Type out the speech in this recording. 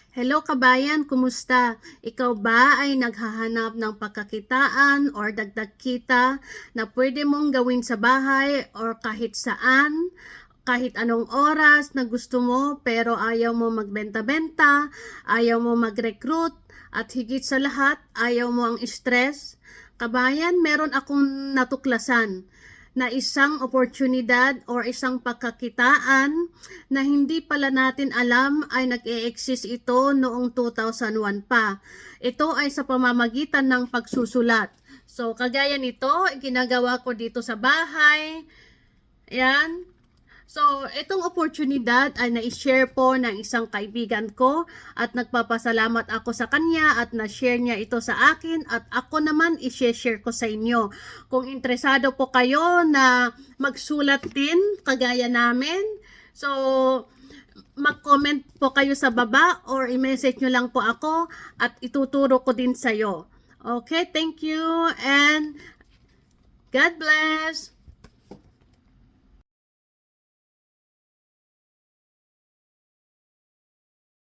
Hello kabayan, kumusta? Ikaw ba ay naghahanap ng pagkakitaan or dagdag kita na pwede mong gawin sa bahay or kahit saan, kahit anong oras na gusto mo pero ayaw mo magbenta-benta, ayaw mo mag-recruit at higit sa lahat, ayaw mo ang stress? Kabayan, meron akong natuklasan na isang oportunidad or isang pagkakitaan na hindi pala natin alam ay nag-e-exist ito noong 2001 pa. Ito ay sa pamamagitan ng pagsusulat. So, kagaya nito, ginagawa ko dito sa bahay. Ayan. So, itong oportunidad ay na-share po ng isang kaibigan ko at nagpapasalamat ako sa kanya at na-share niya ito sa akin at ako naman i-share ko sa inyo. Kung interesado po kayo na magsulat din kagaya namin, so mag-comment po kayo sa baba or i-message nyo lang po ako at ituturo ko din sa'yo. Okay, thank you and God bless!